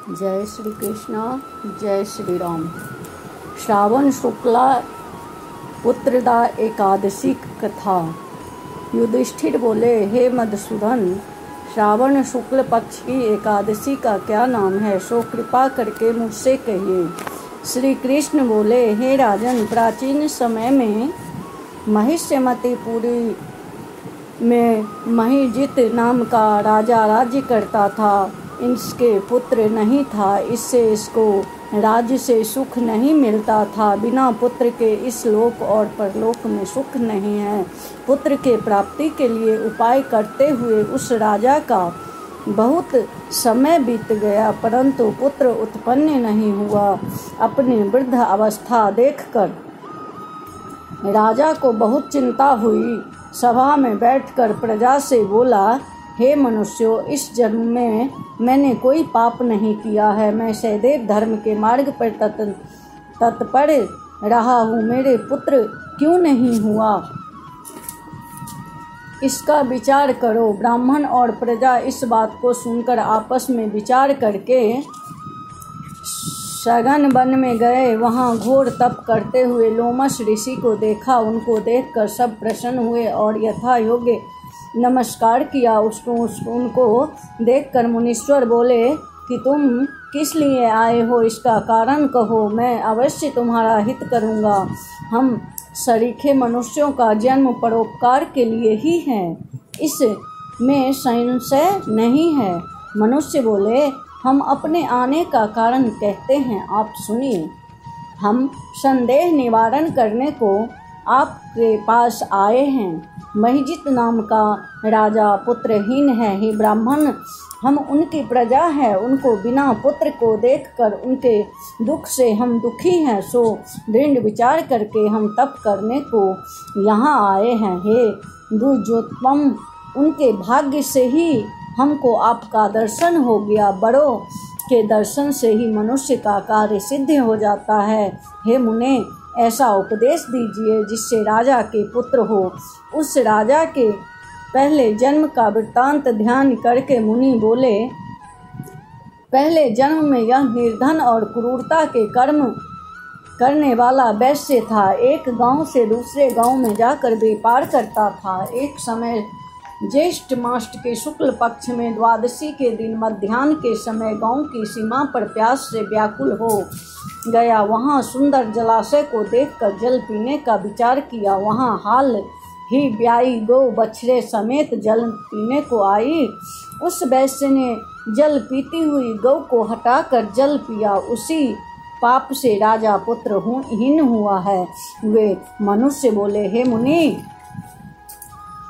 जय श्री कृष्ण, जय श्री राम। श्रावण शुक्ला पुत्रदा एकादशी कथा। युधिष्ठिर बोले, हे मधुसूदन, श्रावण शुक्ल पक्ष की एकादशी का क्या नाम है, सो कृपा करके मुझसे कहिए। श्री कृष्ण बोले, हे राजन, प्राचीन समय में महिष्यमतीपुरी में महिजित नाम का राजा राज्य करता था। इसके पुत्र नहीं था, इससे इसको राज्य से सुख नहीं मिलता था। बिना पुत्र के इस लोक और परलोक में सुख नहीं है। पुत्र के प्राप्ति के लिए उपाय करते हुए उस राजा का बहुत समय बीत गया, परंतु पुत्र उत्पन्न नहीं हुआ। अपनी वृद्ध अवस्था देखकर राजा को बहुत चिंता हुई। सभा में बैठकर प्रजा से बोला, हे मनुष्यों, इस जन्म में मैंने कोई पाप नहीं किया है। मैं सदैव धर्म के मार्ग पर तत्पर रहा हूँ। मेरे पुत्र क्यों नहीं हुआ, इसका विचार करो। ब्राह्मण और प्रजा इस बात को सुनकर आपस में विचार करके सघन वन में गए। वहाँ घोर तप करते हुए लोमश ऋषि को देखा। उनको देखकर सब प्रसन्न हुए और यथा योग्य नमस्कार किया। उनको देखकर मुनीश्वर बोले कि तुम किस लिए आए हो, इसका कारण कहो, मैं अवश्य तुम्हारा हित करूँगा। हम सरीखे मनुष्यों का जन्म परोपकार के लिए ही है, इसमें संशय नहीं है। मनुष्य बोले, हम अपने आने का कारण कहते हैं, आप सुनिए। हम संदेह निवारण करने को आपके पास आए हैं। महिजित नाम का राजा पुत्रहीन है। हे ब्राह्मण, हम उनकी प्रजा हैं। उनको बिना पुत्र को देखकर उनके दुख से हम दुखी हैं, सो दृढ़ विचार करके हम तप करने को यहाँ आए हैं। हे द्विजोत्तम, उनके भाग्य से ही हमको आपका दर्शन हो गया। बड़ों के दर्शन से ही मनुष्य का कार्य सिद्ध हो जाता है। हे मुने, ऐसा उपदेश दीजिए जिससे राजा के पुत्र हो। उस राजा के पहले जन्म का वृत्तांत ध्यान करके मुनि बोले, पहले जन्म में यह निर्धन और क्रूरता के कर्म करने वाला वैश्य था। एक गांव से दूसरे गांव में जाकर व्यापार करता था। एक समय ज्येष्ठ मास के शुक्ल पक्ष में द्वादशी के दिन मध्याह्न के समय गांव की सीमा पर प्यास से व्याकुल हो गया। वहां सुंदर जलाशय को देखकर जल पीने का विचार किया। वहां हाल ही ब्याई गौ बछड़े समेत जल पीने को आई। उस वैश्य ने जल पीती हुई गौ को हटाकर जल पिया। उसी पाप से राजा पुत्र हीन हुआ है। वे मनुष्य बोले, हे मुनि,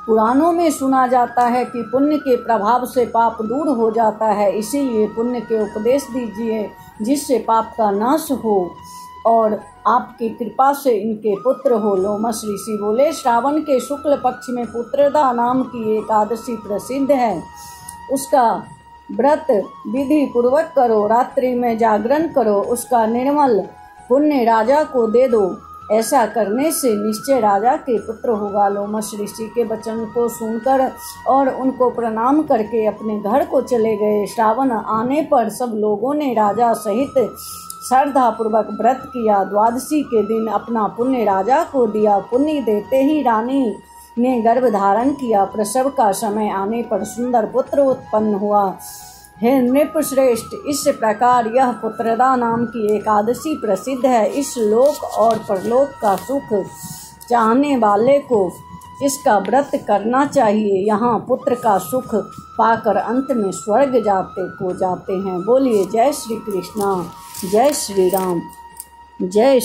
पुराणों में सुना जाता है कि पुण्य के प्रभाव से पाप दूर हो जाता है। इसीलिए पुण्य के उपदेश दीजिए जिससे पाप का नाश हो और आपकी कृपा से इनके पुत्र हो। लोमश ऋषि बोले, श्रावण के शुक्ल पक्ष में पुत्रदा नाम की एकादशी प्रसिद्ध है। उसका व्रत विधि पूर्वक करो, रात्रि में जागरण करो, उसका निर्मल पुण्य राजा को दे दो। ऐसा करने से निश्चय राजा के पुत्र होगा। लोमश ऋषि के वचन को सुनकर और उनको प्रणाम करके अपने घर को चले गए। श्रावण आने पर सब लोगों ने राजा सहित श्रद्धा पूर्वक व्रत किया। द्वादशी के दिन अपना पुण्य राजा को दिया। पुण्य देते ही रानी ने गर्भ धारण किया। प्रसव का समय आने पर सुंदर पुत्र उत्पन्न हुआ। हे नृपश्रेष्ठ, इस प्रकार यह पुत्रदा नाम की एकादशी प्रसिद्ध है। इस लोक और परलोक का सुख चाहने वाले को इसका व्रत करना चाहिए। यहाँ पुत्र का सुख पाकर अंत में स्वर्ग जाते हैं। बोलिए जय श्री कृष्ण, जय श्री राम, जय